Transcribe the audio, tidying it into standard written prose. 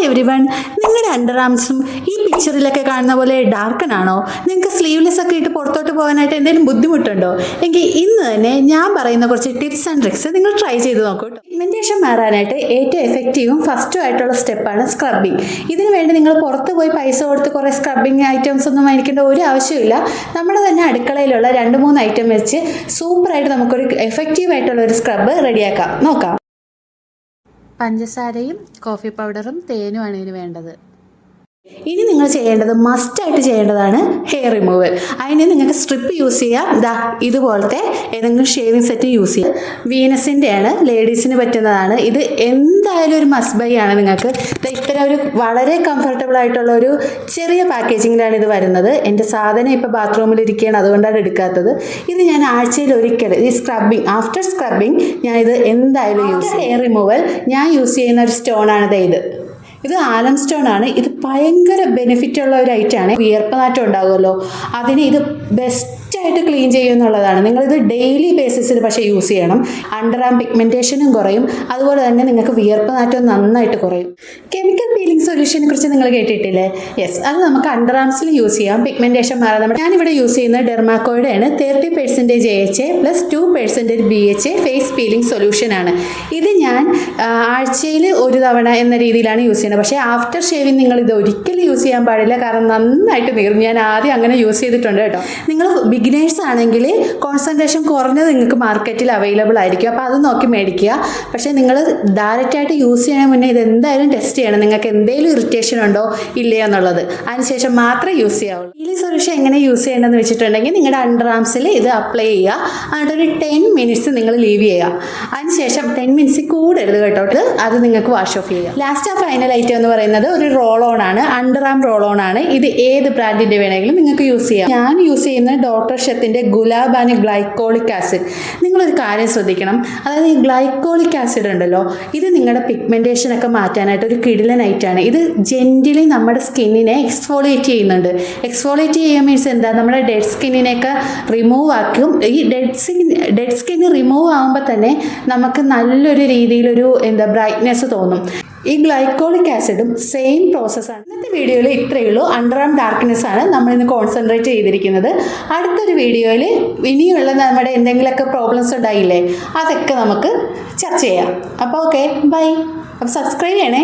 Hi everyone, നിങ്ങളുടെ under ആംസും ഈ പിക്ചറിലൊക്കെ കാണുന്ന പോലെ ഡാർക്കനാണോ? നിങ്ങൾക്ക് സ്ലീവ്ലെസ് ഒക്കെ ഇട്ട് പുറത്തോട്ട് പോകാനായിട്ട് എന്തെങ്കിലും ബുദ്ധിമുട്ടുണ്ടോ? എങ്കിൽ ഇന്ന് തന്നെ ഞാൻ പറയുന്ന കുറച്ച് ടിപ്സ് ആൻഡ് ട്രിക്സ് നിങ്ങൾ ട്രൈ ചെയ്ത് നോക്കൂ. പിഗ്മെന്റേഷൻ മാറാനായിട്ട് ഏറ്റവും എഫക്റ്റീവും ഫസ്റ്റും ആയിട്ടുള്ള സ്റ്റെപ്പാണ് സ്ക്രബിങ്. ഇതിനു വേണ്ടി നിങ്ങൾ പുറത്ത് പോയി പൈസ കൊടുത്ത് കുറേ സ്ക്രബിങ് ഐറ്റംസ് ഒന്നും മേടിക്കേണ്ട ഒരു ആവശ്യമില്ല. നമ്മുടെ തന്നെ അടുക്കളയിലുള്ള 2-3 ഐറ്റം വെച്ച് സൂപ്പറായിട്ട് നമുക്കൊരു എഫക്റ്റീവ് ആയിട്ടുള്ള ഒരു സ്ക്രബ് റെഡിയാക്കാം. നോക്കാം. പഞ്ചസാരയും കോഫി പൗഡറും തേനുമാണ് ഇതിന് വേണ്ടത്. ഇനി നിങ്ങൾ ചെയ്യേണ്ടത്, മസ്റ്റായിട്ട് ചെയ്യേണ്ടതാണ് ഹെയർ റിമൂവൽ. അതിന് നിങ്ങൾക്ക് സ്ട്രിപ്പ് യൂസ് ചെയ്യാം. ഇതുപോലത്തെ ഏതെങ്കിലും ഷേവിംഗ് സെറ്റ് യൂസ് ചെയ്യാം. വീനസിൻ്റെയാണ്, ലേഡീസിന് പറ്റുന്നതാണ്. ഇത് എന്തായാലും ഒരു മസ്റ്റ് ബൈ ആണ്. നിങ്ങൾക്ക് ഇത്തരം ഒരു വളരെ കംഫർട്ടബിൾ ആയിട്ടുള്ള ഒരു ചെറിയ പാക്കേജിങ്ങിലാണ് ഇത് വരുന്നത്. എൻ്റെ സാധനം ഇപ്പോൾ ബാത്റൂമിൽ ഇരിക്കുകയാണ്, അതുകൊണ്ടാണ് എടുക്കാത്തത്. ഇത് ഞാൻ ആഴ്ചയിൽ ഒരിക്കൽ ഈ സ്ക്രബിങ്, ആഫ്റ്റർ സ്ക്രബിങ് ഞാൻ ഇത് എന്തായാലും യൂസ് ചെയ്യും. ഹെയർ റിമൂവൽ ഞാൻ യൂസ് ചെയ്യുന്ന ഒരു സ്റ്റോണാണ് ഇത് ആലം സ്റ്റോൺ ആണ്. ഇത് ഭയങ്കര ബെനിഫിറ്റ് ഉള്ള ഒരു ഐറ്റമാണ്. വിയർപ്പ് നാറ്റം ഉണ്ടാകുമല്ലോ, അതിന് ഇത് ബെസ്റ്റായിട്ട് ക്ലീൻ ചെയ്യുമെന്നുള്ളതാണ്. നിങ്ങളിത് ഡെയിലി ബേസിസിൽ പക്ഷേ യൂസ് ചെയ്യണം. അണ്ടർ ആം പിഗ്മെൻറ്റേഷനും കുറയും, അതുപോലെ തന്നെ നിങ്ങൾക്ക് വിയർപ്പ് നാറ്റം നന്നായിട്ട് കുറയും. കെമിക്കൽ പീലിംഗ് സൊല്യൂഷനെ കുറിച്ച് നിങ്ങൾ കേട്ടിട്ടില്ലേ? യെസ്, അത് നമുക്ക് അണ്ടർ ആംസിൽ യൂസ് ചെയ്യാം. പിഗ്മെൻറ്റേഷൻ മാറാൻ ഞാനിവിടെ യൂസ് ചെയ്യുന്നത് ഡെർമാക്കോയുടെ ആണ്. 30% AHA plus 2% BHA face peeling സൊല്യൂഷനാണ്. ഇത് ഞാൻ ആഴ്ചയിൽ ഒരു തവണ എന്ന രീതിയിലാണ് യൂസ് ചെയ്യുന്നത്. പക്ഷേ ആഫ്റ്റർ ഷേവിങ് നിങ്ങൾ ഇത് ഒരിക്കലും യൂസ് ചെയ്യാൻ പാടില്ല, കാരണം നന്നായിട്ട് നീറും. ഞാൻ ആദ്യം അങ്ങനെ യൂസ് ചെയ്തിട്ടുണ്ട് കേട്ടോ. നിങ്ങൾ ബിഗിനേഴ്സ് ആണെങ്കിൽ കോൺസെൻട്രേഷൻ കുറഞ്ഞത് നിങ്ങൾക്ക് മാർക്കറ്റിൽ അവൈലബിൾ ആയിരിക്കും, അപ്പോൾ അത് നോക്കി മേടിക്കുക. പക്ഷേ നിങ്ങൾ ഡയറക്റ്റായിട്ട് യൂസ് ചെയ്യാൻ മുന്നേ ഇത് എന്തായാലും ടെസ്റ്റ് ചെയ്യണം, നിങ്ങൾക്ക് എന്തെങ്കിലും ഇറിറ്റേഷൻ ഉണ്ടോ ഇല്ലയോ എന്നുള്ളത്. അതിനുശേഷം മാത്രമേ യൂസ് ചെയ്യാവുള്ളൂ. ഈ സൊല്യൂഷൻ എങ്ങനെ യൂസ് ചെയ്യേണ്ടതെന്ന് വെച്ചിട്ടുണ്ടെങ്കിൽ നിങ്ങളുടെ അണ്ടർ ആംസിൽ ഇത് അപ്ലൈ ചെയ്യുക. എന്നിട്ട് ഒരു 10 മിനിറ്റ്സ് നിങ്ങൾ ലീവ് ചെയ്യുക. അതിനുശേഷം 10 മിനിറ്റ്സ് കൂടരുത് കേട്ടോ, അത് നിങ്ങൾക്ക് വാഷ് ഓഫ് ചെയ്യുക. ലാസ്റ്റ് ഫൈനൽ ഐറ്റം എന്ന് പറയുന്നത് ഒരു റോൾ ഓൺ ആണ്, അണ്ടർ ആം റോൾ ഓൺ ആണ്. ഇത് ഏത് ബ്രാൻഡിന്റെ വേണമെങ്കിലും നിങ്ങൾക്ക് യൂസ് ചെയ്യാം. ഞാൻ യൂസ് ചെയ്യുന്ന ഡോക്ടർ ഷെത്തിന്റെ ഗുലാബാന് ഗ്ലൈക്കോളിക് ആസിഡ്. നിങ്ങളൊരു കാര്യം ശ്രദ്ധിക്കണം, അതായത് ഈ ഗ്ലൈക്കോളിക് ആസിഡ് ഉണ്ടല്ലോ, ഇത് നിങ്ങളുടെ പിഗ്മെന്റേഷൻ ഒക്കെ മാറ്റാനായിട്ട് ഒരു കിടിലനായിട്ടാണ്. ഇത് ജെന്റിലി നമ്മുടെ സ്കിന്നിനെ എക്സ്ഫോളിയേറ്റ് ചെയ്യുന്നുണ്ട്. എക്സ്ഫോളിയേറ്റ് ചെയ്യുക മീൻസ് എന്താ, നമ്മുടെ ഡെഡ് സ്കിന്നിനെയൊക്കെ റിമൂവ് ആക്കും. ഈ ഡെഡ് സ്കിന്ന് റിമൂവ് ആകുമ്പോൾ തന്നെ നമുക്ക് നല്ലൊരു രീതിയിലൊരു ബ്രൈറ്റ്നെസ് തോന്നും. ഈ ഗ്ലൈക്കോളിക് ആസിഡും സെയിം പ്രോസസ്സാണ്. ഇന്നത്തെ വീഡിയോയിൽ ഇത്രയേ ഉള്ളൂ. അണ്ടർ ആം ഡാർക്ക്നെസ് ആണ് നമ്മളിന്ന് കോൺസെൻട്രേറ്റ് ചെയ്തിരിക്കുന്നത്. അടുത്തൊരു വീഡിയോയിൽ ഇനിയുള്ള നമ്മുടെ എന്തെങ്കിലുമൊക്കെ പ്രോബ്ലംസ് ഉണ്ടായില്ലേ, അതൊക്കെ നമുക്ക് ചർച്ച ചെയ്യാം. അപ്പോൾ ഓക്കെ, ബൈ. അപ്പോൾ സബ്സ്ക്രൈബ് ചെയ്യണേ.